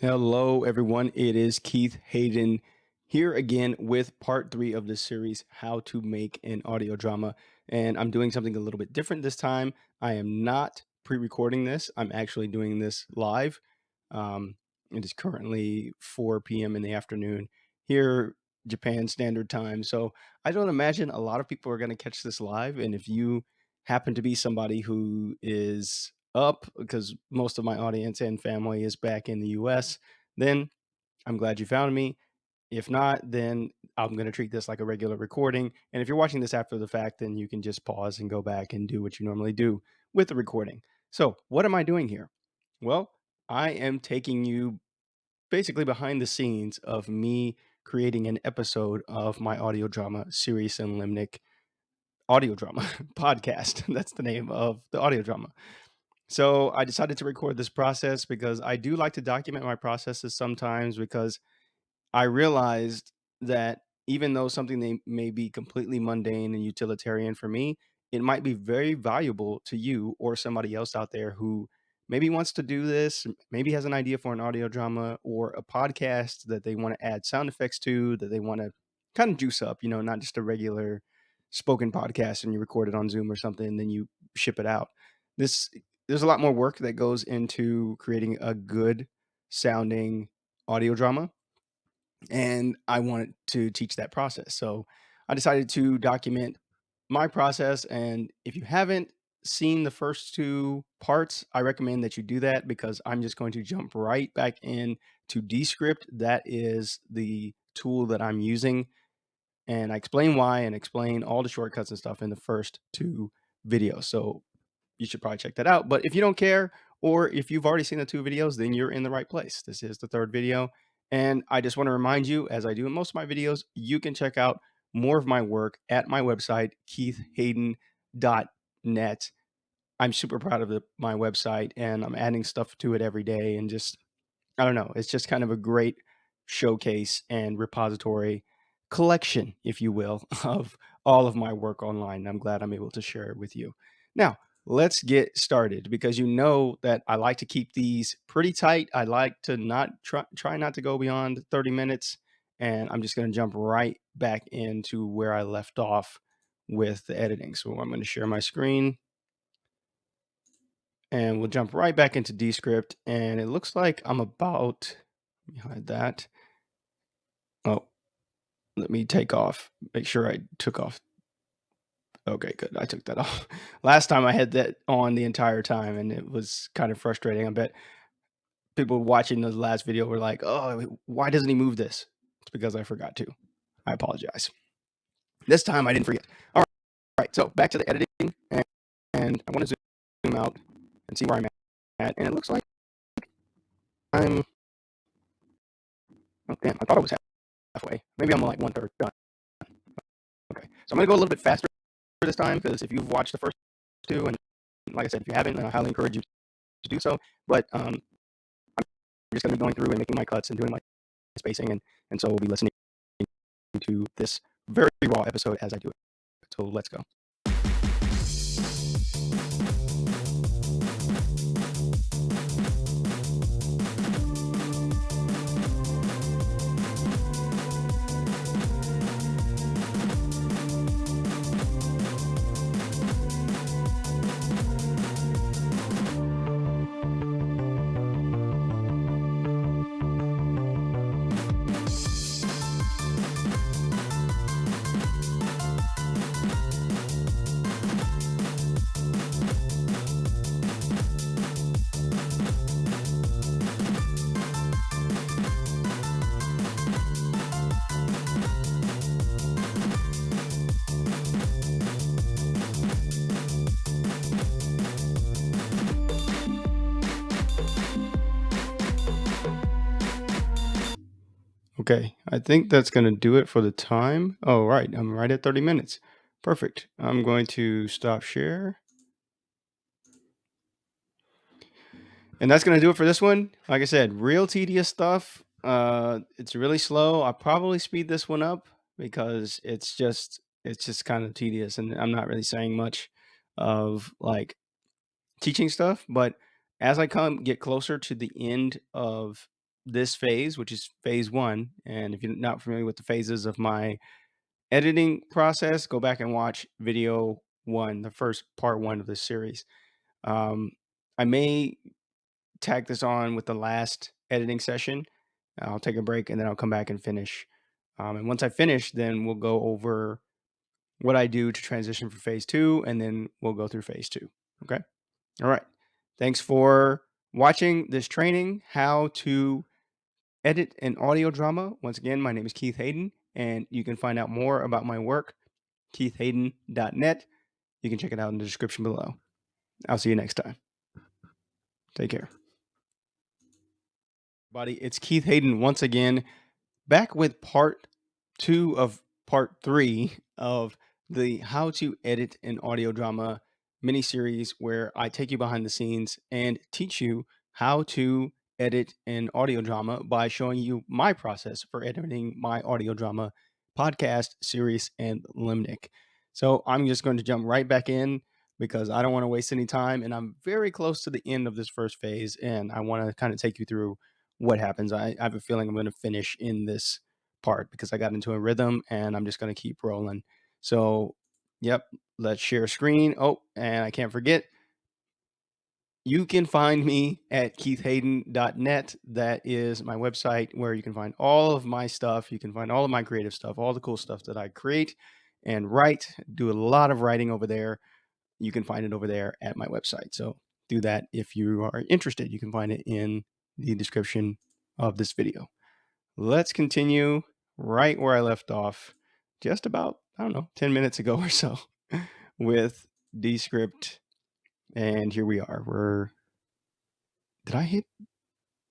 Hello, everyone. It is Keith Hayden here again with part three of this series, How to Make an Audio Drama. And I'm doing something a little bit different this time. I am not pre recording this, I'm actually doing this live. Um, it is currently 4 p.m. in the afternoon here, Japan Standard Time. So I don't imagine a lot of people are going to catch this live. And if you happen to be somebody who is up because most of my audience and family is back in the US, then I'm glad you found me. If not, then I'm going to treat this like a regular recording. And if you're watching this after the fact, then you can just pause and go back and do what you normally do with the recording. So, what am I doing here? Well, I am taking you basically behind the scenes of me creating an episode of my audio drama, Serious and Limnic audio drama podcast. That's the name of the audio drama. So I decided to record this process because I do like to document my processes sometimes because I realized that even though something may be completely mundane and utilitarian for me, it might be very valuable to you or somebody else out there who maybe wants to do this, maybe has an idea for an audio drama or a podcast that they want to add sound effects to, that they want to kind of juice up, not just a regular spoken podcast and you record it on Zoom or something and then you ship it out. This There's a lot more work that goes into creating a good sounding audio drama, and I wanted to teach that process. So I decided to document my process. And if you haven't seen the first two parts, I recommend that you do that because I'm just going to jump right back in to Descript. That is the tool that I'm using. And I explain why and explain all the shortcuts and stuff in the first two videos. So you should probably check that out. But if you don't care, or if you've already seen the two videos, then you're in the right place. This is the third video. And I just want to remind you, as I do in most of my videos, you can check out more of my work at my website, keithhayden.net. I'm super proud of my website and I'm adding stuff to it every day and just I don't know. It's just kind of a great showcase and repository collection, if you will, of all of my work online. I'm glad I'm able to share it with you. Now, let's get started because you know that I like to keep these pretty tight. I like to not try not to go beyond 30 minutes. And I'm just going to jump right back into where I left off with the editing. So I'm going to share my screen and we'll jump right back into Descript. And it looks like I'm about, let me hide that. Oh, let me take off. Make sure I took off. Okay, good. I took that off. Last time I had that on the entire time and it was kind of frustrating. I bet people watching the last video were like, oh, why doesn't he move this? It's because I forgot to. I apologize. This time I didn't forget. All right, so back to the editing. And I want to zoom out and see where I'm at. And it looks like I'm, oh, damn, I thought I was halfway. Maybe I'm like one third done. Okay, so I'm gonna go a little bit faster this time because if you've watched the first two, and like I said, if you haven't, I highly encourage you to do so. But I'm just gonna be going through and making my cuts and doing my spacing, and so we'll be listening to this very raw episode as I do it. So let's go. Okay, I think that's going to do it for the time. Oh, right. I'm right at 30 minutes. Perfect. I'm going to stop share. And that's going to do it for this one. Like I said, real tedious stuff. It's really slow. I'll probably speed this one up because it's just kind of tedious and I'm not really saying much of like teaching stuff, but as I get closer to the end of this phase, which is phase one. And if you're not familiar with the phases of my editing process, go back and watch video one, the first part one of this series. Um, I may tag this on with the last editing session. I'll take a break and then I'll come back and finish. And once I finish, then we'll go over what I do to transition for phase two, and then we'll go through phase two. Okay. All right. Thanks for watching this training, how to edit an audio drama. Once again, my name is Keith Hayden, and you can find out more about my work, keithhayden.net. You can check it out in the description below. I'll see you next time. Take care. Buddy, it's Keith Hayden once again, back with part two of part three of the How to Edit an Audio Drama mini series, where I take you behind the scenes and teach you how to edit an audio drama by showing you my process for editing my audio drama podcast series and limnic. So I'm just going to jump right back in because I don't want to waste any time, and I'm very close to the end of this first phase, and I want to kind of take you through what happens. I have a feeling I'm going to finish in this part because I got into a rhythm and I'm just going to keep rolling. So, yep, let's share screen. Oh, and I can't forget, you can find me at keithhayden.net. That is my website where you can find all of my stuff. You can find all of my creative stuff, all the cool stuff that I create and write. Do a lot of writing over there. You can find it over there at my website. So do that if you are interested. You can find it in the description of this video. Let's continue right where I left off just about, I don't know, 10 minutes ago or so with Descript. And here we are. Did I hit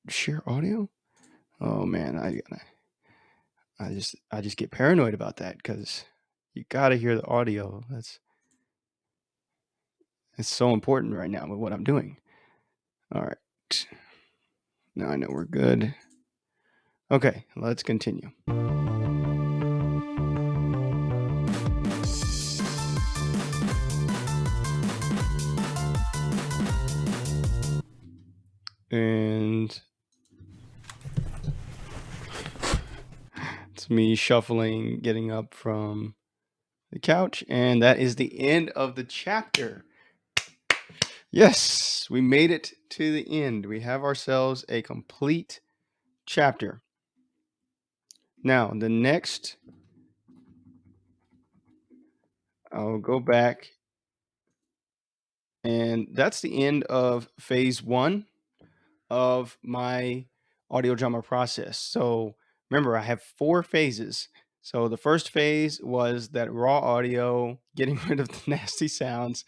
share audio? Oh man, I just get paranoid about that because you got to hear the audio. It's so important right now with what I'm doing. All right. Now I know we're good. Okay, let's continue. And it's me shuffling, getting up from the couch, and that is the end of the chapter. Yes, we made it to the end. We have ourselves a complete chapter. Now, the next, I'll go back, and that's the end of phase one of my audio drama process. So remember, I have four phases. So the first phase was that raw audio, getting rid of the nasty sounds,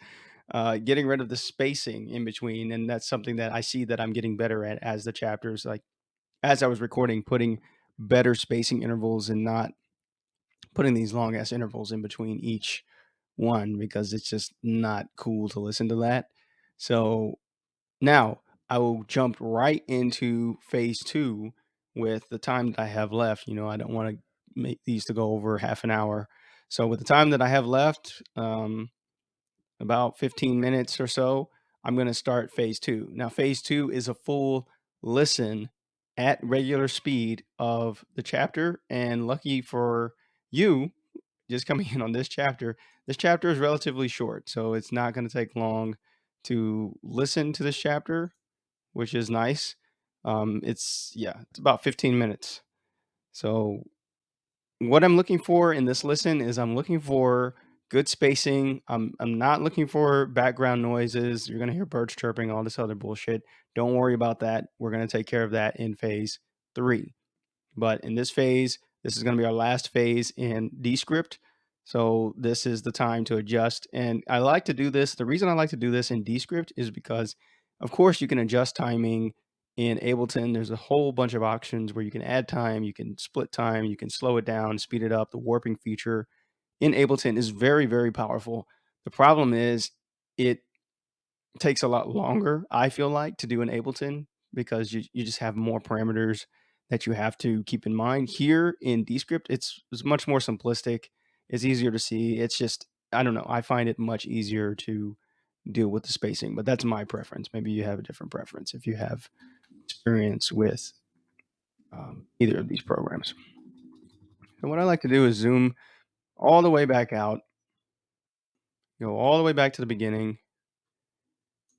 getting rid of the spacing in between, and that's something that I see that I'm getting better at as the chapters, like as I was recording, putting better spacing intervals and not putting these long ass intervals in between each one because it's just not cool to listen to that. So now I will jump right into phase two with the time that I have left. You know, I don't want to make these to go over half an hour. So with the time that I have left, about 15 minutes or so, I'm going to start phase two. Now, phase two is a full listen at regular speed of the chapter. And lucky for you, just coming in on this chapter is relatively short. So it's not going to take long to listen to this chapter, which is nice. It's about 15 minutes. So what I'm looking for in this listen is I'm looking for good spacing. I'm not looking for background noises. You're gonna hear birds chirping, all this other bullshit. Don't worry about that. We're gonna take care of that in phase three. But in this phase, this is going to be our last phase in Descript. So this is the time to adjust. And I like to do this. The reason I like to do this in Descript is because, of course, you can adjust timing in Ableton. There's a whole bunch of options where you can add time, you can split time, you can slow it down, speed it up. The warping feature in Ableton is very, very powerful. The problem is it takes a lot longer, I feel like, to do in Ableton because you just have more parameters that you have to keep in mind. Here in Descript, it's much more simplistic. It's easier to see. It's just, I don't know. I find it much easier to deal with the spacing, but that's my preference. Maybe you have a different preference if you have experience with either of these programs. And what I like to do is zoom all the way back out, go all the way back to the beginning,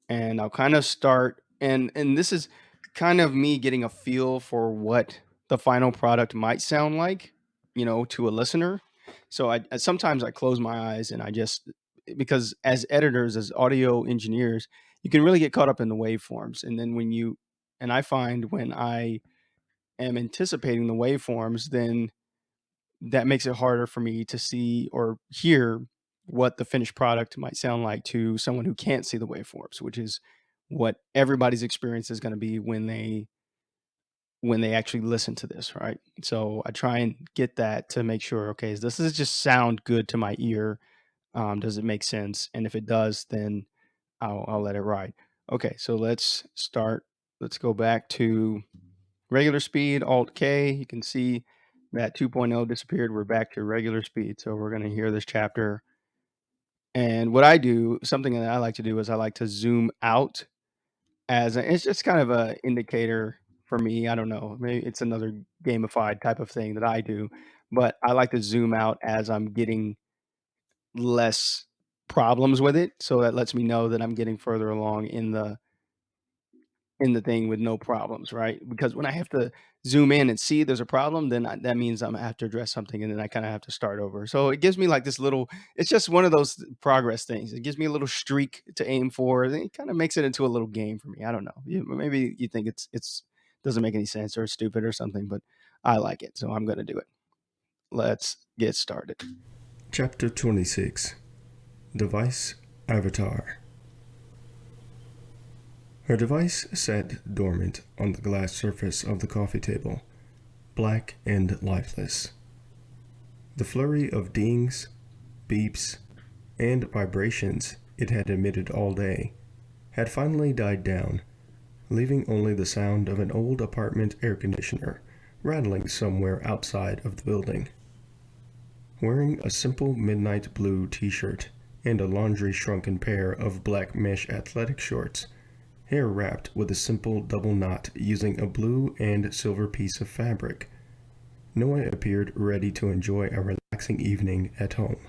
and I'll kind of start. And this is kind of me getting a feel for what the final product might sound like, to a listener. So sometimes I close my eyes and I just, because as editors, as audio engineers, you can really get caught up in the waveforms. And then and I find when I am anticipating the waveforms, then that makes it harder for me to see or hear what the finished product might sound like to someone who can't see the waveforms, which is what everybody's experience is going to be when they actually listen to this, right? So I try and get that to make sure, okay, does this just sound good to my ear? Does it make sense? And if it does, then I'll let it ride. Okay, so let's start. Let's go back to regular speed, Alt K. You can see that 2.0 disappeared. We're back to regular speed. So we're going to hear this chapter. And what I do, something that I like to do is I like to zoom out it's just kind of a indicator for me. I don't know. Maybe it's another gamified type of thing that I do, but I like to zoom out as I'm getting less problems with it. So that lets me know that I'm getting further along in the thing with no problems, right? Because when I have to zoom in and see there's a problem, then that means I'm gonna have to address something, and then I kind of have to start over. So it gives me like this little. It's just one of those progress things. It gives me a little streak to aim for. And it kind of makes it into a little game for me. I don't know. Maybe you think it's doesn't make any sense or stupid or something, but I like it, so I'm gonna do it. Let's get started. Chapter 26 Device Avatar. Her device sat dormant on the glass surface of the coffee table, black and lifeless. The flurry of dings, beeps, and vibrations it had emitted all day had finally died down, leaving only the sound of an old apartment air conditioner rattling somewhere outside of the building. Wearing a simple midnight blue t-shirt and a laundry-shrunken pair of black mesh athletic shorts, hair wrapped with a simple double knot using a blue and silver piece of fabric, Noah appeared ready to enjoy a relaxing evening at home.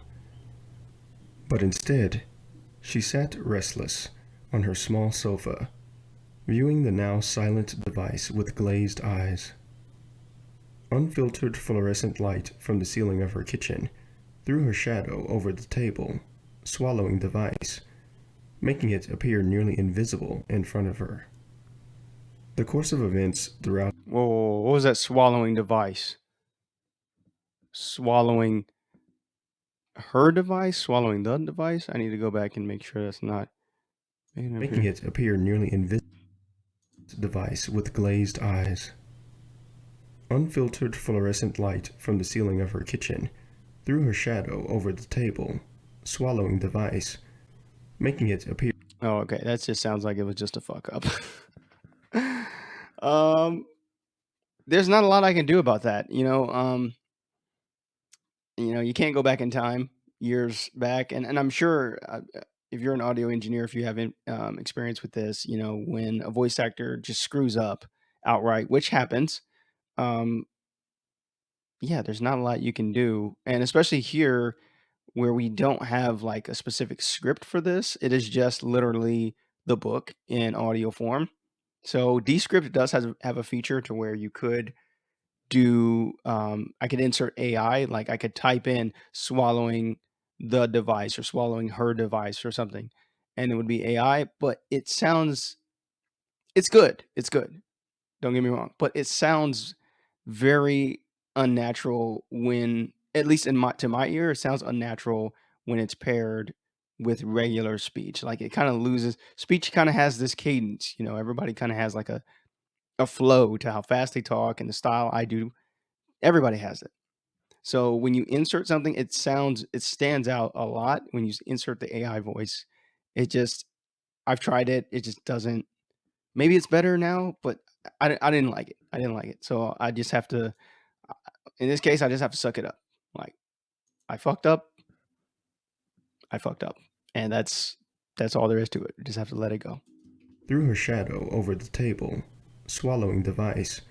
But instead, she sat restless on her small sofa, viewing the now silent device with glazed eyes. Unfiltered fluorescent light from the ceiling of her kitchen threw her shadow over the table, swallowing the device, making it appear nearly invisible in front of her. The course of events throughout. Whoa, what was that swallowing device? Swallowing her device? Swallowing the device? I need to go back and make sure that's not Making it appear nearly invisible device with glazed eyes. Unfiltered fluorescent light from the ceiling of her kitchen threw her shadow over the table, swallowing the device, making it appear. Oh, okay. That just sounds like it was just a fuck up. um, there's not a lot I can do about that. You can't go back in time years back, and I'm sure if you're an audio engineer, if you have experience with this, when a voice actor just screws up outright, which happens, um, yeah, there's not a lot you can do, and especially here where we don't have like a specific script for this. It is just literally the book in audio form. So Descript does have a feature to where you could do I could insert AI, like I could type in swallowing the device or swallowing her device or something, and it would be AI, but it's good. It's good. Don't get me wrong, but it sounds very unnatural when, at least in my ear, it sounds unnatural when it's paired with regular speech. Like it kind of loses speech. Kind of has this cadence. Everybody kind of has like a flow to how fast they talk and the style I do. Everybody has it. So when you insert something, it stands out a lot when you insert the AI voice. It just I've tried it. It just doesn't. Maybe it's better now, but I didn't like it. I didn't like it. So I just have to. In this case, I just have to suck it up. Like I fucked up. I fucked up, and that's all there is to it. You just have to let it go. Threw her shadow over the table, swallowing the device,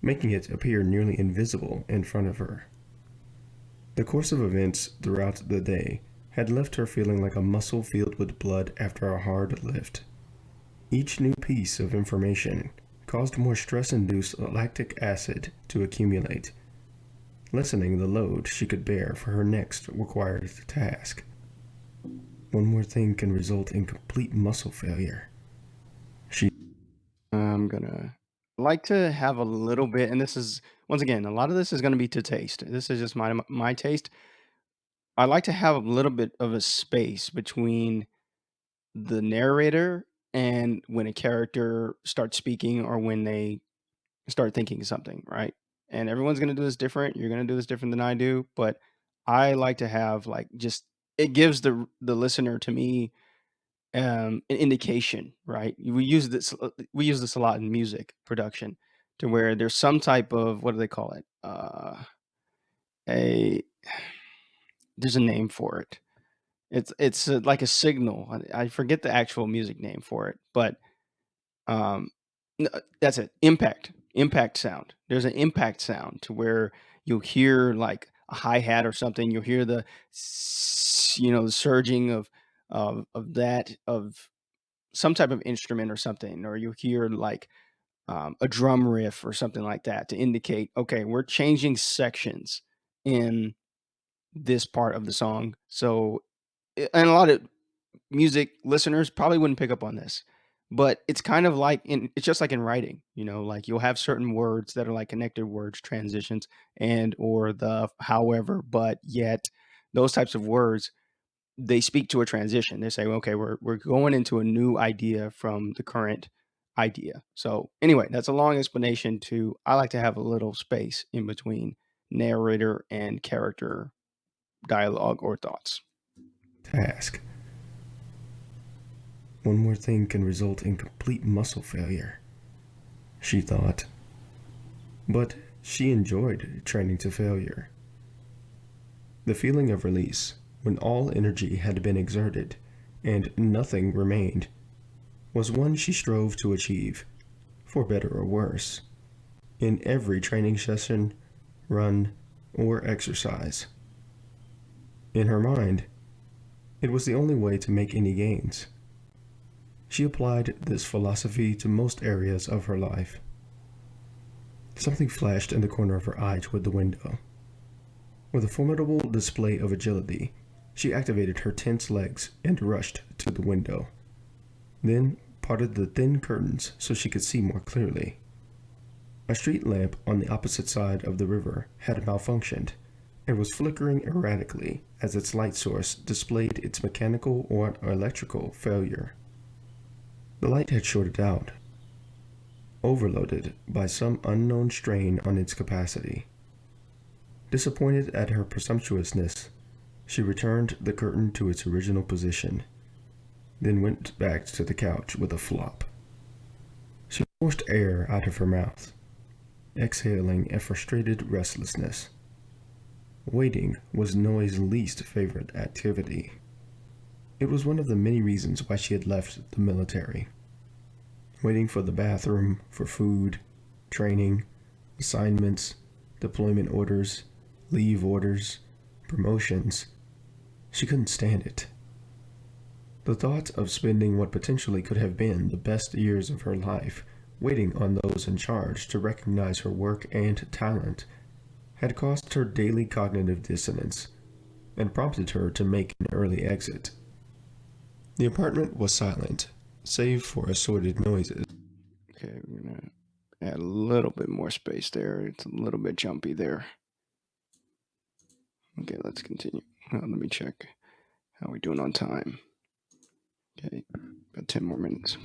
making it appear nearly invisible in front of her. The course of events throughout the day had left her feeling like a muscle filled with blood after a hard lift. Each new piece of information caused more stress-induced lactic acid to accumulate, lessening the load she could bear for her next required task. One more thing can result in complete muscle failure. I'm gonna like to have a little bit, and this is once again, a lot of this is gonna be to taste. This is just my taste. I like to have a little bit of a space between the narrator and when a character starts speaking or when they start thinking something, right? And everyone's gonna do this different. You're gonna do this different than I do, but I like to have like just it gives the listener to me an indication, right? We use this a lot in music production to where there's some type of what do they call it? A there's a name for it. It's like a signal. I forget the actual music name for it, but um, that's it. Impact sound. There's an impact sound to where you'll hear like a hi hat or something. You'll hear the surging of that of some type of instrument or something, or you hear like a drum riff or something like that to indicate, okay, we're changing sections in this part of the song. So, and a lot of music listeners probably wouldn't pick up on this, but it's kind of like it's just like in writing, like you'll have certain words that are like connected words, transitions, and or the however, but yet, those types of words they speak to a transition. They say, okay, we're going into a new idea from the current idea. So anyway, that's a long explanation to I like to have a little space in between narrator and character dialogue or thoughts. Task. One more thing can result in complete muscle failure, she thought. But she enjoyed training to failure. The feeling of release, when all energy had been exerted and nothing remained, was one she strove to achieve, for better or worse, in every training session, run, or exercise. In her mind, it was the only way to make any gains. She applied this philosophy to most areas of her life. Something flashed in the corner of her eye toward the window. With a formidable display of agility, she activated her tense legs and rushed to the window, then parted the thin curtains so she could see more clearly. A street lamp on the opposite side of the river had malfunctioned and was flickering erratically as its light source displayed its mechanical or electrical failure. The light had shorted out, overloaded by some unknown strain on its capacity. Disappointed at her presumptuousness, she returned the curtain to its original position, then went back to the couch with a flop. She forced air out of her mouth, exhaling a frustrated restlessness. Waiting was Noe's least favorite activity. It was one of the many reasons why she had left the military. Waiting for the bathroom, for food, training, assignments, deployment orders, leave orders, promotions. She couldn't stand it. The thought of spending what potentially could have been the best years of her life waiting on those in charge to recognize her work and talent had caused her daily cognitive dissonance and prompted her to make an early exit. The apartment was silent, save for assorted noises. Okay, we're gonna add a little bit more space there. It's a little bit jumpy there. Okay, let's continue. Let me check how we doing on time. Okay, about 10 more minutes.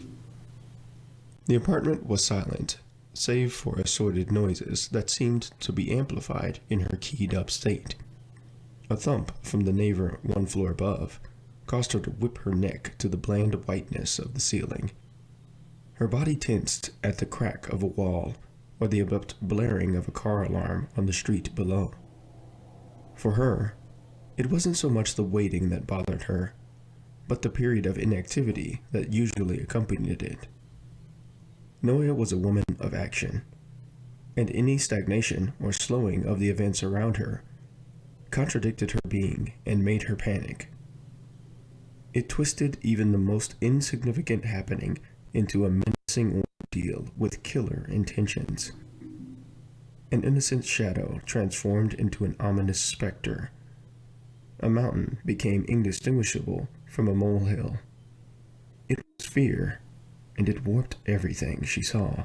The apartment was silent, save for assorted noises that seemed to be amplified in her keyed-up state. A thump from the neighbor one floor above caused her to whip her neck to the bland whiteness of the ceiling. Her body tensed at the crack of a wall or the abrupt blaring of a car alarm on the street below. For her, it wasn't so much the waiting that bothered her, but the period of inactivity that usually accompanied it. Noah was a woman of action, and any stagnation or slowing of the events around her contradicted her being and made her panic. It twisted even the most insignificant happening into a menacing ordeal with killer intentions. An innocent shadow transformed into an ominous specter. A mountain became indistinguishable from a molehill. It was fear, and it warped everything she saw.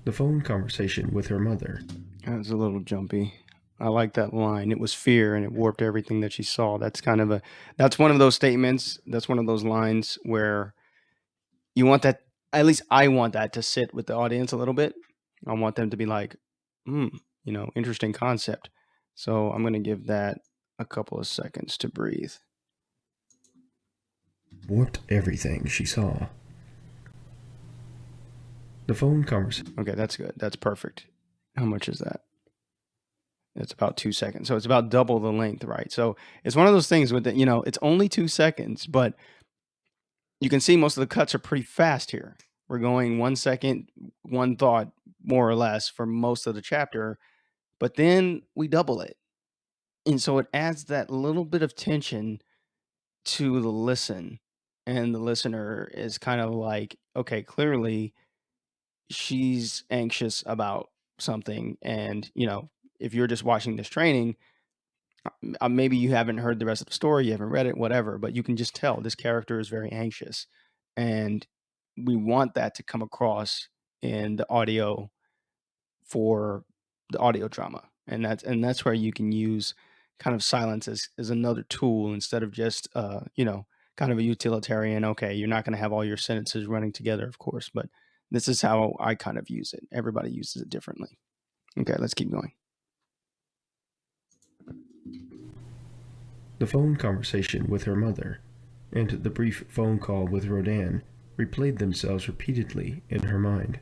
The phone conversation with her mother. That was a little jumpy. I like that line. It was fear and it warped everything that she saw. That's one of those statements. That's one of those lines where you want that, at least I want that to sit with the audience a little bit. I want them to be like, interesting concept. So I'm going to give that a couple of seconds to breathe. Warped everything she saw. The phone conversation. Okay, that's good. That's perfect. How much is that? It's about 2 seconds. So it's about double the length, right? So it's one of those things with it's only 2 seconds, but you can see most of the cuts are pretty fast here. We're going 1 second, one thought, more or less, for most of the chapter, but then we double it. And so it adds that little bit of tension to the listen. And the listener is kind of like, okay, clearly she's anxious about something. And, if you're just watching this training, maybe you haven't heard the rest of the story, you haven't read it, whatever, but you can just tell this character is very anxious. And we want that to come across in the audio for the audio drama. And that's where you can use kind of silence as another tool instead of just kind of a utilitarian. Okay, you're not going to have all your sentences running together, of course, but this is how I kind of use it. Everybody uses it differently. Okay, let's keep going. The phone conversation with her mother and the brief phone call with Rodin replayed themselves repeatedly in her mind.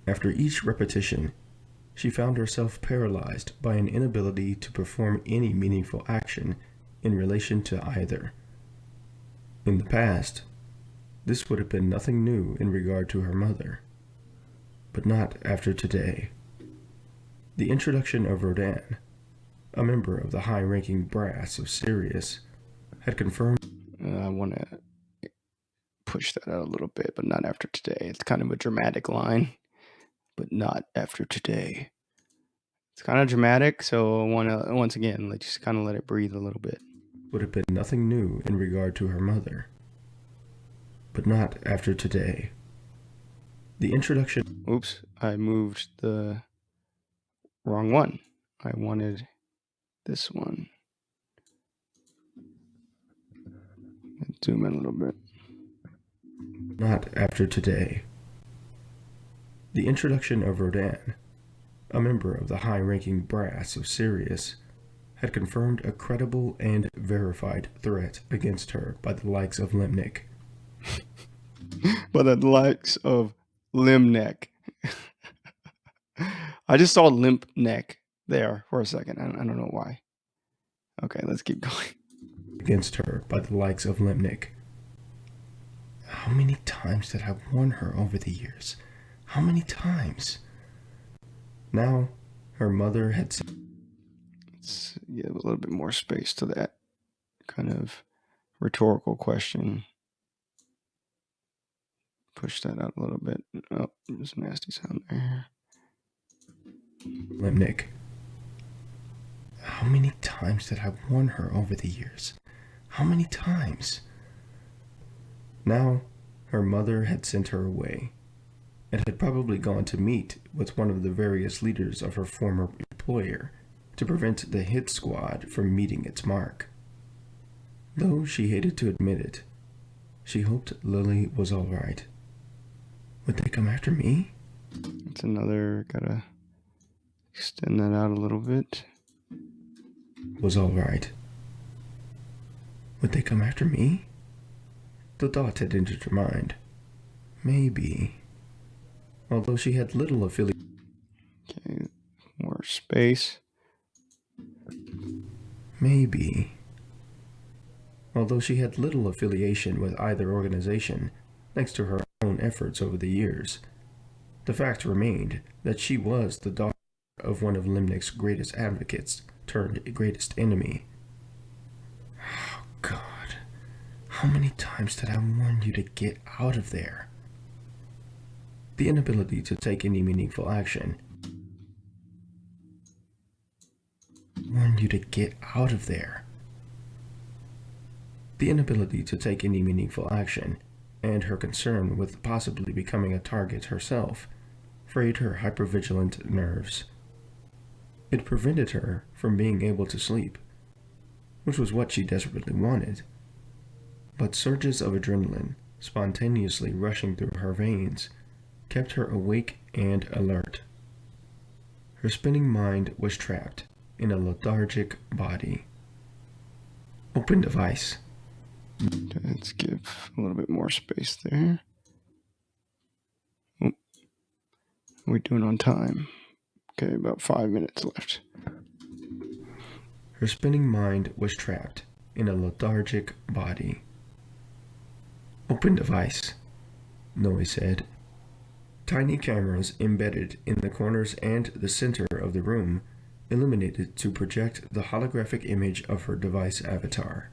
After each repetition, she found herself paralyzed by an inability to perform any meaningful action in relation to either. In the past, this would have been nothing new in regard to her mother, but not after today. The introduction of Rodin, a member of the high-ranking brass of Sirius, had confirmed. I want to push that out a little bit, but not after today. It's kind of a dramatic line, but not after today. It's kind of dramatic, so I want to, once again, just kind of let it breathe a little bit. Would have been nothing new in regard to her mother, but not after today. The introduction. Oops, I moved the wrong one. I wanted this one. Zoom in a little bit. Not after today. The introduction of Rodin, a member of the high-ranking brass of Sirius, had confirmed a credible and verified threat against her by the likes of Limnick. By the likes of Limneck. I just saw limp neck there for a second. I don't know why. Okay, let's keep going. Against her by the likes of Limnick. How many times did I warn her over the years? How many times? Now, her mother had. Let's give a little bit more space to that kind of rhetorical question. Push that out a little bit. Oh, there's a nasty sound there. Limnick. How many times did I warn her over the years? How many times? Now, her mother had sent her away, and had probably gone to meet with one of the various leaders of her former employer to prevent the hit squad from meeting its mark. Though she hated to admit it, she hoped Lily was all right. Would they come after me? It's another, gotta extend that out a little bit. Was all right. Would they come after me? The thought had entered her mind. Maybe. Although she had little affiliation. Okay, more space. Maybe. Although she had little affiliation with either organization, thanks to her own efforts over the years, The fact remained that she was the daughter of one of Limnick's greatest advocates turned greatest enemy. Oh, God. How many times did I warn you to get out of there? The inability to take any meaningful action. Warn you to get out of there. The inability to take any meaningful action, and her concern with possibly becoming a target herself, frayed her hypervigilant nerves. It prevented her from being able to sleep, which was what she desperately wanted. But surges of adrenaline, spontaneously rushing through her veins, kept her awake and alert. Her spinning mind was trapped in a lethargic body. Open device. Okay, let's give a little bit more space there. Oh, we're doing on time. Okay, about 5 minutes left. Her spinning mind was trapped in a lethargic body. Open device, Noe said. Tiny cameras embedded in the corners and the center of the room illuminated to project the holographic image of her device avatar.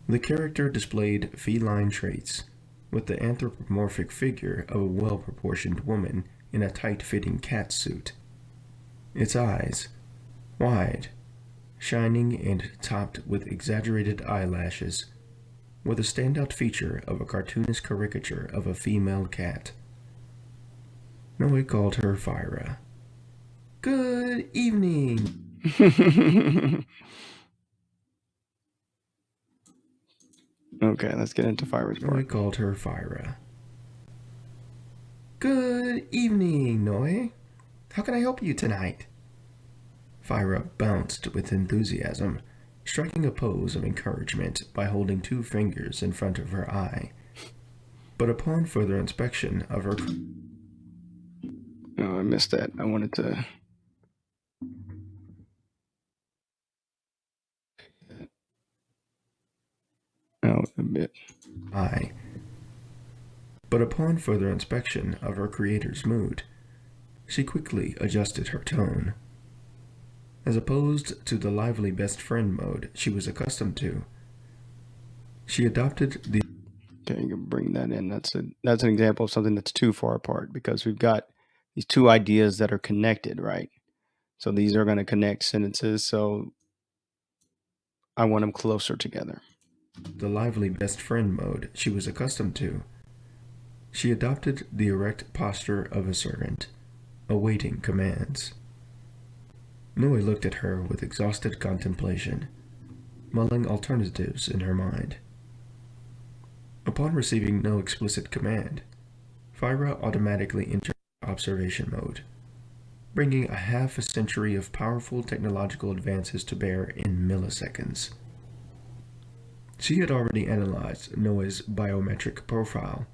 The character displayed feline traits, with the anthropomorphic figure of a well-proportioned woman in a tight-fitting cat suit. Its eyes, wide, shining and topped with exaggerated eyelashes, were the standout feature of a cartoonist caricature of a female cat. Noe called her Fyra. Good evening. Okay, let's get into Fyra's part. Noe called her Fyra. Good evening, Noe. How can I help you tonight? Fyra bounced with enthusiasm, striking a pose of encouragement by holding 2 fingers in front of her eye. But upon further inspection of her... Oh, I missed that. I wanted to... out a bit. But upon further inspection of her creator's mood, she quickly adjusted her tone. As opposed to the lively best friend mode she was accustomed to, she adopted the... Okay, you can bring that in. That's an example of something that's too far apart, because we've got these 2 ideas that are connected, right? So these are going to connect sentences, so I want them closer together. The lively best friend mode she was accustomed to, she adopted the erect posture of a servant, awaiting commands. Noe looked at her with exhausted contemplation, mulling alternatives in her mind. Upon receiving no explicit command, Fyra automatically entered observation mode, bringing a half a century of powerful technological advances to bear in milliseconds. She had already analyzed Noah's biometric profile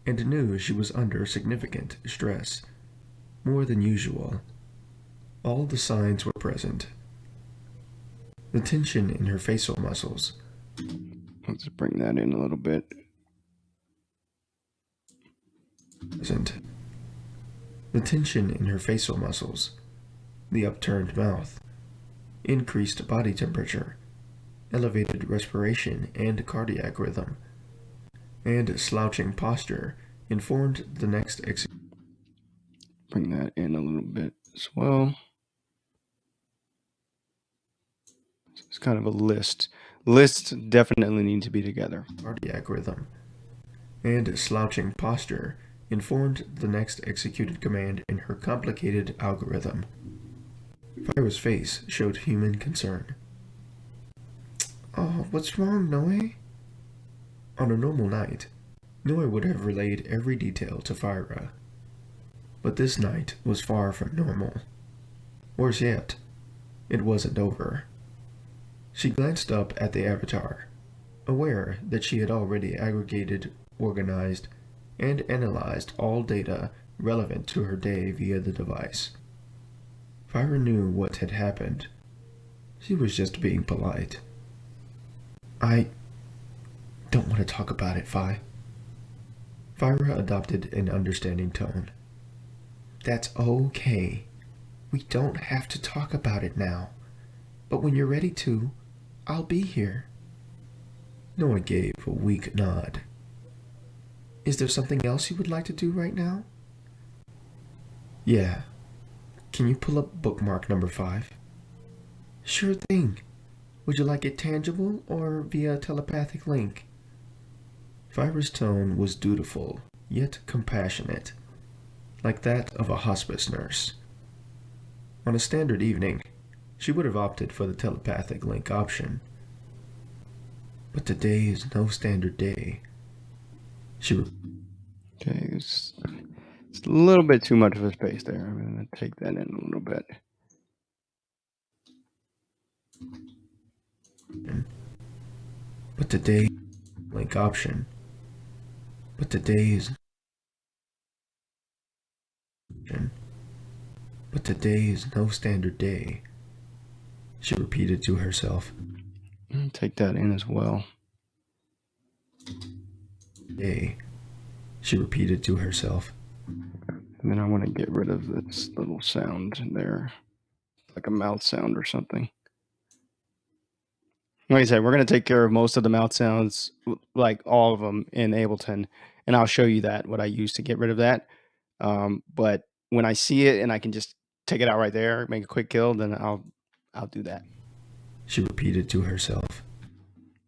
and knew she was under significant stress, more than usual. All the signs were present. The tension in her facial muscles. Let's bring that in a little bit. The tension in her facial muscles, the upturned mouth, increased body temperature, elevated respiration and cardiac rhythm, and slouching posture informed the next Bring that in a little bit as well. It's kind of a list. Lists definitely need to be together. Cardiac rhythm, and slouching posture informed the next executed command in her complicated algorithm. Fyra's face showed human concern. Oh, what's wrong, Noe? On a normal night, Noe would have relayed every detail to Fyra. But this night was far from normal. Worse yet, it wasn't over. She glanced up at the avatar, aware that she had already aggregated, organized, and analyzed all data relevant to her day via the device. Fyra knew what had happened. She was just being polite. I don't want to talk about it, Fyra adopted an understanding tone. That's okay. We don't have to talk about it now. But when you're ready to, I'll be here. Noah gave a weak nod. Is there something else you would like to do right now? Yeah. Can you pull up bookmark number 5? Sure thing. Would you like it tangible or via telepathic link? Fiver's tone was dutiful, yet compassionate, like that of a hospice nurse. On a standard evening, she would have opted for the telepathic link option. But today is no standard day. Okay, it's a little bit too much of a space there. I'm going to take that in a little bit. But today, link option. But today is. But today is no standard day, she repeated to herself. Take that in as well. Day, she repeated to herself. And then I want to get rid of this little sound there, like a mouth sound or something. Like I said, we're going to take care of most of the mouth sounds, like all of them in Ableton, and I'll show you that, what I use to get rid of that. But when I see it and I can just take it out right there, make a quick kill, then I'll do that. She repeated to herself.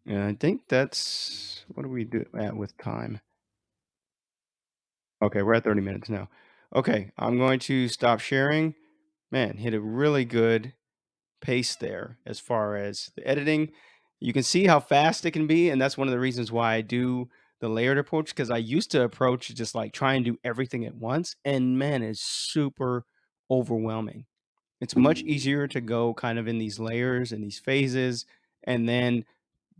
And I think that's, what do we do at with time? Okay, we're at 30 minutes now. Okay, I'm going to stop sharing. Man, hit a really good pace there as far as the editing. You can see how fast it can be, and that's one of the reasons why I do the layered approach, because I used to approach just like try and do everything at once, and man, it's super overwhelming. It's much easier to go kind of in these layers and these phases, and then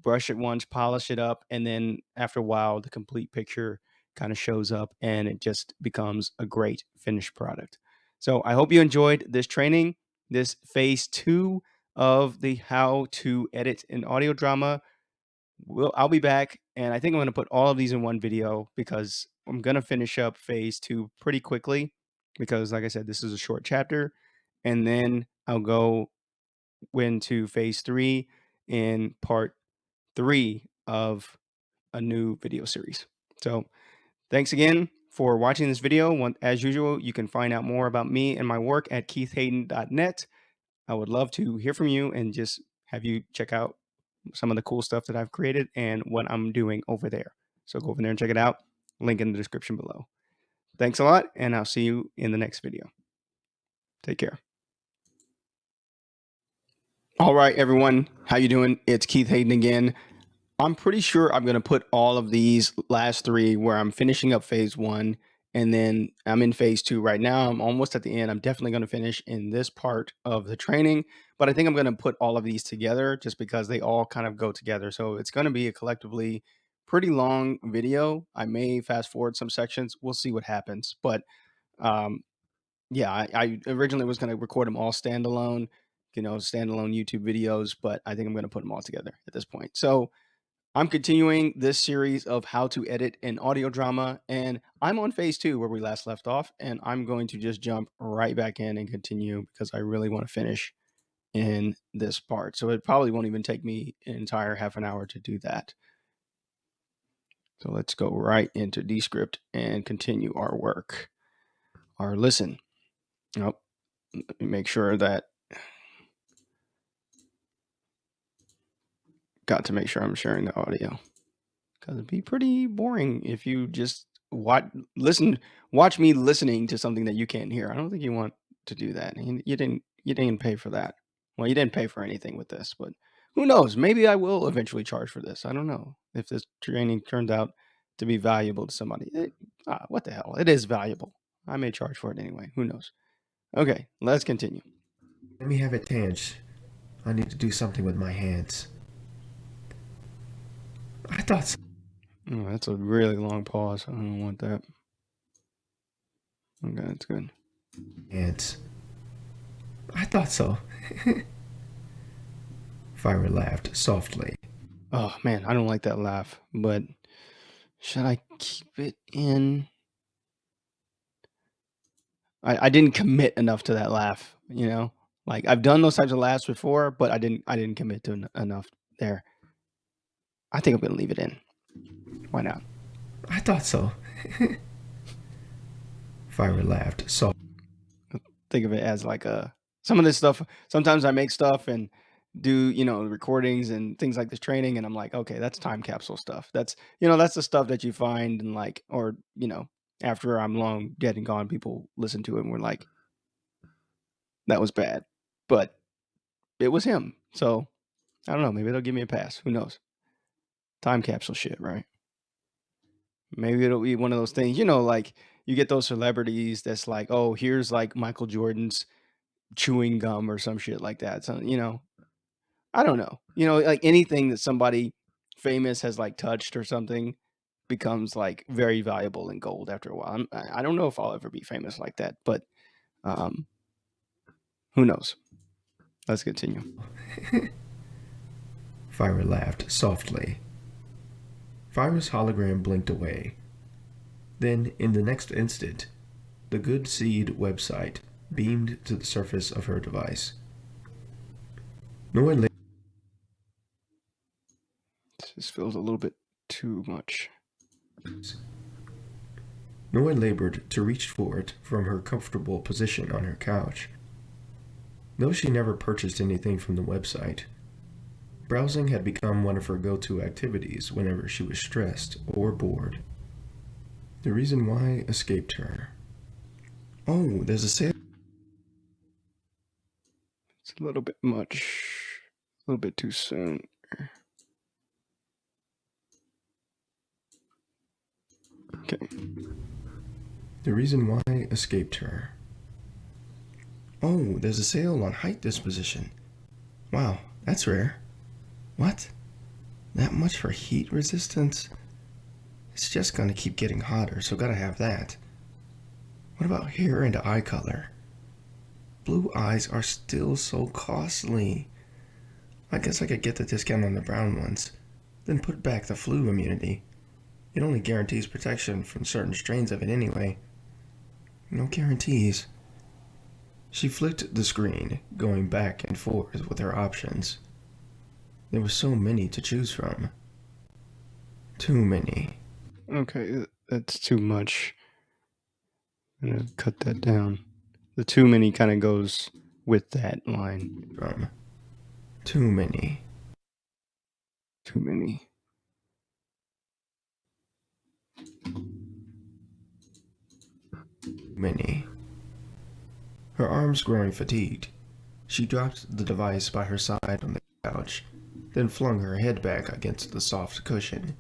brush it once, polish it up, and then after a while, the complete picture kind of shows up and it just becomes a great finished product. So I hope you enjoyed this training, this phase 2 of the how to edit an audio drama. I'll be back, and I think I'm going to put all of these in one video because I'm going to finish up phase 2 pretty quickly because, like I said, this is a short chapter, and then I'll go into phase 3 in part 3 of a new video series. So thanks again for watching this video. As usual, you can find out more about me and my work at keithhayden.net. I would love to hear from you and just have you check out some of the cool stuff that I've created and what I'm doing over there. So go over there and check it out. Link in the description below. Thanks a lot, and I'll see you in the next video. Take care. All right, everyone. How you doing? It's Keith Hayden again. I'm pretty sure I'm going to put all of these last 3 where I'm finishing up phase 1, and then I'm in phase 2 right now. I'm almost at the end. I'm definitely going to finish in this part of the training, but I think I'm going to put all of these together just because they all kind of go together. So it's going to be a collectively pretty long video. I may fast forward some sections. We'll see what happens. But um, yeah, I originally was going to record them all standalone, standalone YouTube videos, but I think I'm going to put them all together at this point. So I'm continuing this series of how to edit an audio drama, and I'm on phase 2 where we last left off, and I'm going to just jump right back in and continue because I really want to finish in this part. So it probably won't even take me an entire half an hour to do that. So let's go right into Descript and continue our work. Our listen. Oh, let me make sure that got to make sure I'm sharing the audio. Because it'd be pretty boring if you just watch me listening to something that you can't hear. I don't think you want to do that. You didn't pay for that. Well, you didn't pay for anything with this, but who knows? Maybe I will eventually charge for this. I don't know if this training turns out to be valuable to somebody. What the hell? It is valuable. I may charge for it anyway. Who knows? Okay, let's continue. Let me have it tanged. I need to do something with my hands. I thought so. Oh, that's a really long pause. I don't want that. Okay, that's good. Hands. I thought so. Fire laughed softly. Oh man, I don't like that laugh, but should I keep it in? I didn't commit enough to that laugh, you know? Like, I've done those types of laughs before, but I didn't commit to enough there. I think I'm gonna leave it in. Why not? I thought so. Fire laughed softly. Think of it as like a some of this stuff sometimes I make stuff and do, recordings and things like this training, and I'm like, "Okay, that's time capsule stuff." That's the stuff that you find and like or, after I'm long dead and gone, people listen to it and we're like, "That was bad." But it was him. So, I don't know, maybe they'll give me a pass. Who knows? Time capsule shit, right? Maybe it'll be one of those things, like you get those celebrities that's like, "Oh, here's like Michael Jordan's chewing gum or some shit like that." So, I don't know. Like anything that somebody famous has like touched or something becomes like very valuable in gold after a while. I don't know if I'll ever be famous like that, but um, who knows? Let's continue. Fire laughed softly. Fire's hologram blinked away. Then, in the next instant, the Good Seed website beamed to the surface of her device. Nor This feels a little bit too much. Nor labored to reach for it from her comfortable position on her couch. Though she never purchased anything from the website, browsing had become one of her go-to activities whenever she was stressed or bored. The reason why escaped her. Oh, there's a sale. It's a little bit much. A little bit too soon. Okay. The reason why escaped her. Oh, there's a sale on height disposition. Wow, that's rare. What? That much for heat resistance? It's just gonna keep getting hotter, so gotta have that. What about hair and eye color? Blue eyes are still so costly. I guess I could get the discount on the brown ones, then put back the flu immunity. It only guarantees protection from certain strains of it anyway. No guarantees. She flicked the screen, going back and forth with her options. There were so many to choose from. Too many. Okay, that's too much. I'm gonna cut that down. The too many kind of goes with that line. From. Too many. Too many. Many. Her arms growing fatigued, she dropped the device by her side on the couch, then flung her head back against the soft cushion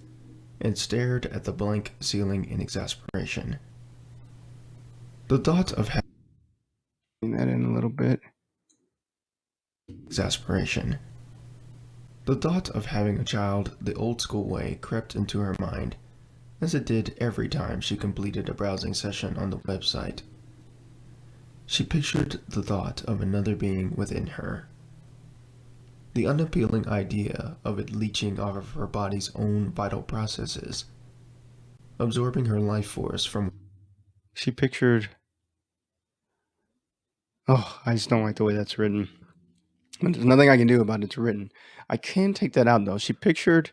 and stared at the blank ceiling in exasperation. The thought of Bring that in a little bit. exasperation. The thought of having a child the old school way crept into her mind, as it did every time she completed a browsing session on the website. She pictured the thought of another being within her. The unappealing idea of it leeching off of her body's own vital processes, absorbing her life force from. She pictured. Oh, I just don't like the way that's written. But there's nothing I can do about it. It's written. I can take that out though. She pictured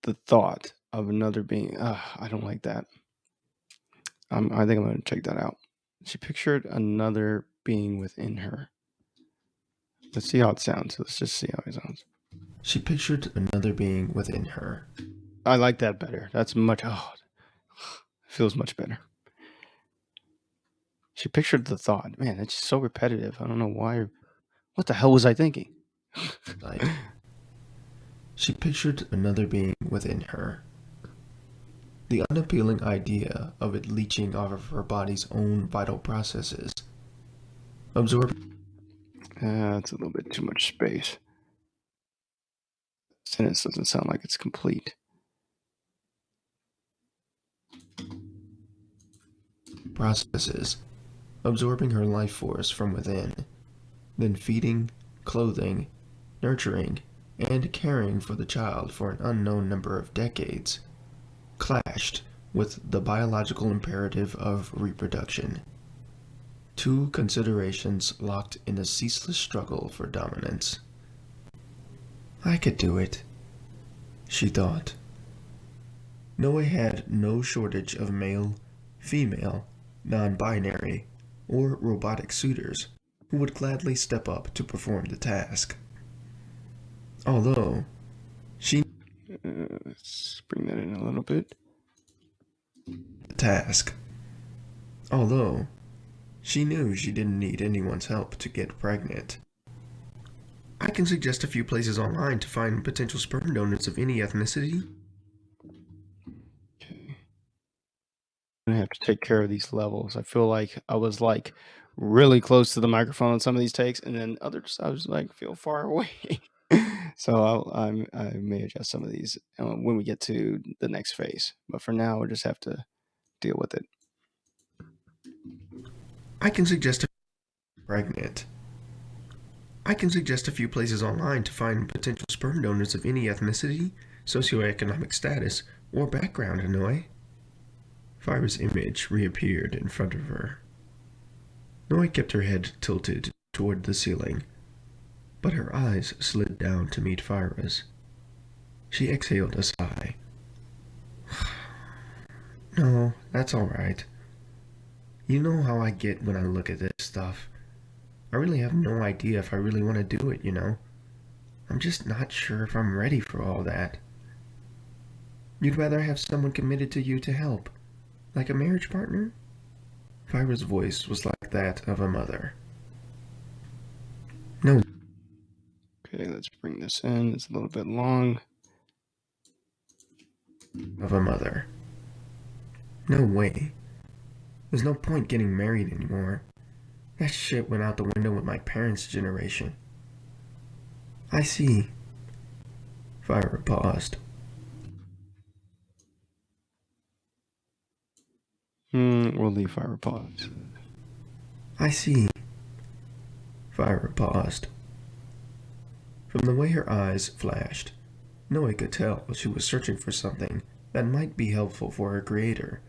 the thought of another being. I don't like that. I think I'm going to check that out. She pictured another being within her. Let's see how it sounds. Let's just see how it sounds. She pictured another being within her. I like that better. That's much. Oh, it feels much better. She pictured the thought. Man, it's so repetitive. I don't know why. What the hell was I thinking? She pictured another being within her. The unappealing idea of it leeching off of her body's own vital processes, absorbing. That's a little bit too much space. Sentence doesn't sound like it's complete. Processes, absorbing her life force from within, then feeding, clothing, nurturing, and caring for the child for an unknown number of decades, clashed with the biological imperative of reproduction. Two considerations locked in a ceaseless struggle for dominance. I could do it, she thought. Noe had no shortage of male, female, non-binary, or robotic suitors who would gladly step up to perform the task. Although, she Let's bring that in a little bit. the task. Although, she knew she didn't need anyone's help to get pregnant. I can suggest a few places online to find potential sperm donors of any ethnicity. Okay. I'm gonna have to take care of these levels. I feel like I was like really close to the microphone on some of these takes, and then others I was like feel far away. So I may adjust some of these when we get to the next phase. But for now, we'll just have to deal with it. I can suggest a pregnant. I can suggest a few places online to find potential sperm donors of any ethnicity, socioeconomic status, or background, Hanoi. Fira's image reappeared in front of her. Noi kept her head tilted toward the ceiling, but her eyes slid down to meet Fira's. She exhaled a sigh. No, that's all right. You know how I get when I look at this stuff. I really have no idea if I really want to do it, you know? I'm just not sure if I'm ready for all that. You'd rather have someone committed to you to help, like a marriage partner? Fira's voice was like that of a mother. No, Okay, let's bring this in. It's a little bit long. of a mother. No way. There's no point getting married anymore. That shit went out the window with my parents' generation. I see. Fira paused. We'll leave fire pause. I see. Fira paused. From the way her eyes flashed, Noe could tell she was searching for something that might be helpful for her creator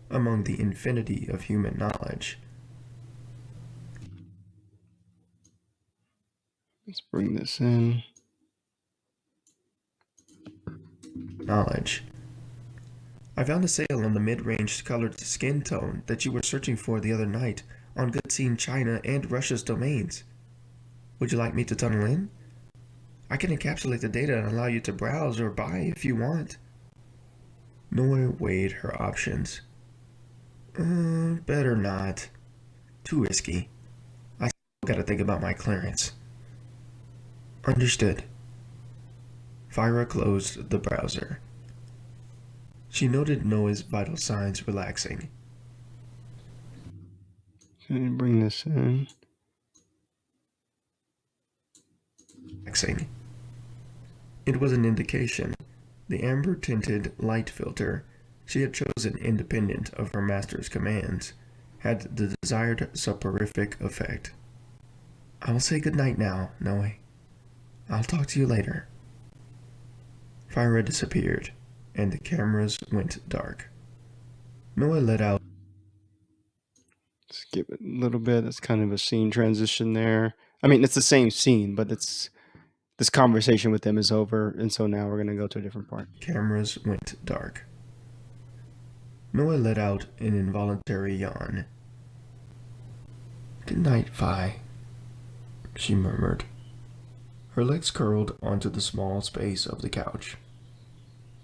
among the infinity of human knowledge. Let's bring this in. Knowledge. I found a sale on the mid-range colored skin tone that you were searching for the other night on Good Scene China and Russia's domains. Would you like me to tunnel in? I can encapsulate the data and allow you to browse or buy if you want. Noe weighed her options. Better not. Too risky. I still gotta think about my clearance. Understood. Fira closed the browser. She noted Noah's vital signs relaxing. Okay, bring this in. Relaxing. It was an indication. The amber-tinted light filter she had chosen independent of her master's commands had the desired soporific effect. I will say good night now, Noe. I'll talk to you later. Fira disappeared, and the cameras went dark. Noah let out. Skip it a little bit. That's kind of a scene transition there. I mean, it's the same scene, but it's this conversation with them is over, and so now we're gonna go to a different part. Cameras went dark. Noah let out an involuntary yawn. Good night, Vi, she murmured. Her legs curled onto the small space of the couch.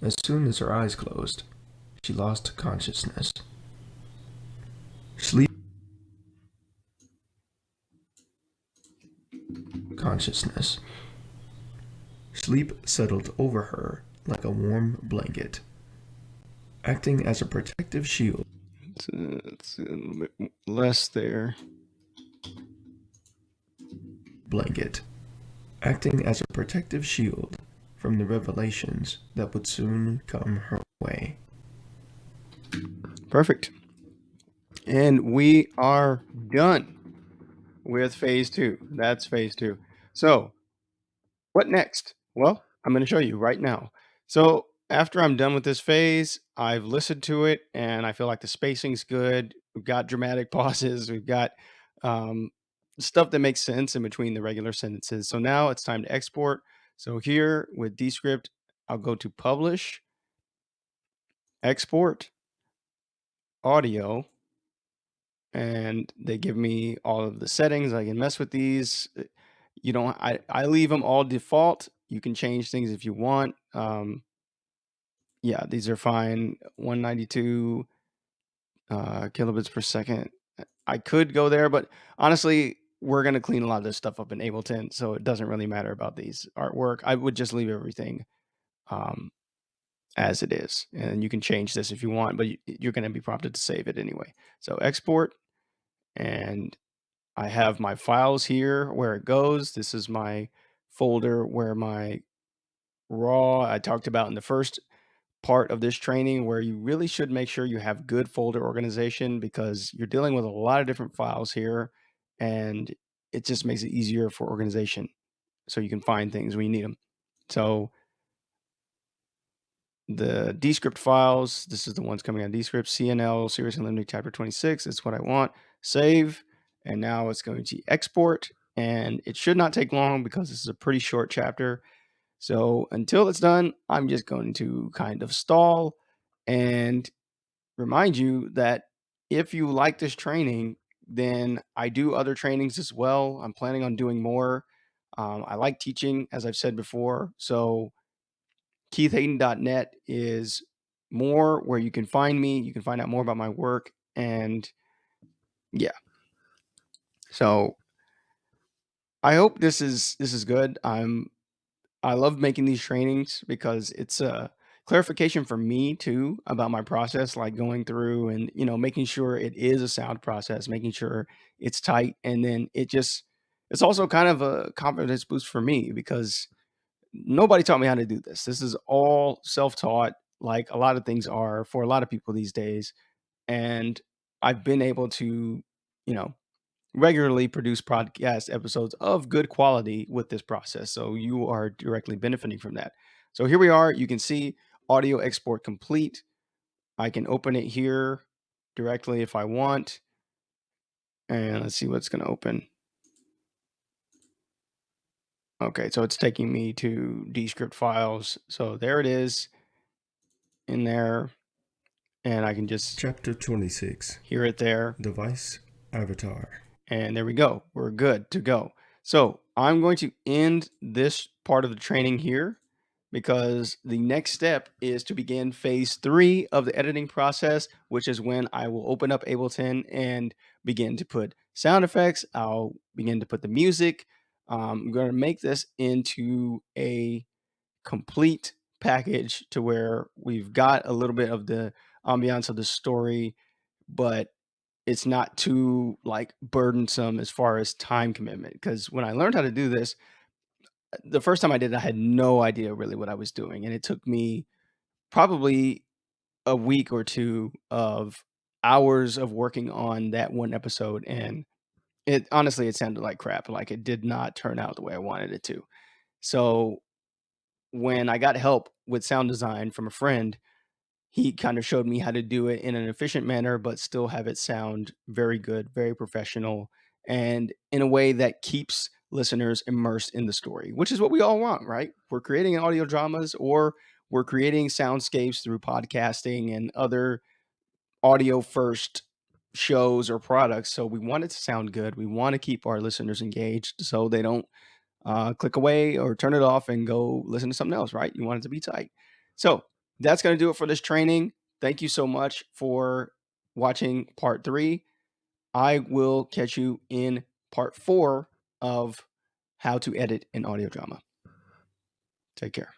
As soon as her eyes closed, she lost consciousness. Sleep. Consciousness. Sleep settled over her like a warm blanket, acting as a protective shield. It's a little bit less there. Blanket, acting as a protective shield from the revelations that would soon come her way. Perfect. And we are done with phase two. That's phase two. So, what next? Well, I'm going to show you right now. So, after I'm done with this phase, I've listened to it and I feel like the spacing's good. We've got dramatic pauses. We've got um, stuff that makes sense in between the regular sentences. So now it's time to export. So here with Descript, I'll go to Publish, Export, Audio, and they give me all of the settings. I can mess with these. You don't. I leave them all default. You can change things if you want. Yeah, these are fine. 192 kilobits per second. I could go there, but honestly, we're gonna clean a lot of this stuff up in Ableton, so it doesn't really matter about these artwork. I would just leave everything um, as it is, and you can change this if you want, but you're gonna be prompted to save it anyway. So export, and I have my files here where it goes. This is my folder where my raw I talked about in the first part of this training where you really should make sure you have good folder organization because you're dealing with a lot of different files here and it just makes it easier for organization so you can find things when you need them. So the Descript files, this is the ones coming on Descript, CNL, Series Unlimited Chapter 26, it's what I want. Save, and now it's going to export, and it should not take long because this is a pretty short chapter. So until it's done, I'm just going to kind of stall and remind you that if you like this training, then I do other trainings as well. I'm planning on doing more. I like teaching, as I've said before. So keithhayden.net is more where you can find me. You can find out more about my work. And yeah, so I hope this is good. I love making these trainings because it's a clarification for me too about my process, like going through and making sure it is a sound process, making sure it's tight, and then it's also kind of a confidence boost for me because nobody taught me how to do this. This is all self-taught, like a lot of things are for a lot of people these days, and I've been able to, you know, regularly produce podcast episodes of good quality with this process. So you are directly benefiting from that. So here we are. You can see audio export complete. I can open it here directly if I want. And let's see what's going to open. Okay, so it's taking me to Descript files. So there it is in there. And I can just Chapter 26. hear it there. Device Avatar. And there we go. We're good to go. So I'm going to end this part of the training here because the next step is to begin phase 3 of the editing process, which is when I will open up Ableton and begin to put sound effects. I'll begin to put the music. I'm going to make this into a complete package to where we've got a little bit of the ambiance of the story, but it's not too like burdensome as far as time commitment. Because when I learned how to do this, the first time I did it, I had no idea really what I was doing. And it took me probably a week or two of hours of working on that one episode. And it honestly, it sounded like crap. Like it did not turn out the way I wanted it to. So when I got help with sound design from a friend, he kind of showed me how to do it in an efficient manner, but still have it sound very good, very professional, and in a way that keeps listeners immersed in the story, which is what we all want, right? We're creating audio dramas or we're creating soundscapes through podcasting and other audio first shows or products. So we want it to sound good. We want to keep our listeners engaged so they don't click away or turn it off and go listen to something else, right? You want it to be tight. So that's going to do it for this training. Thank you so much for watching part 3. I will catch you in part 4 of how to edit an audio drama. Take care.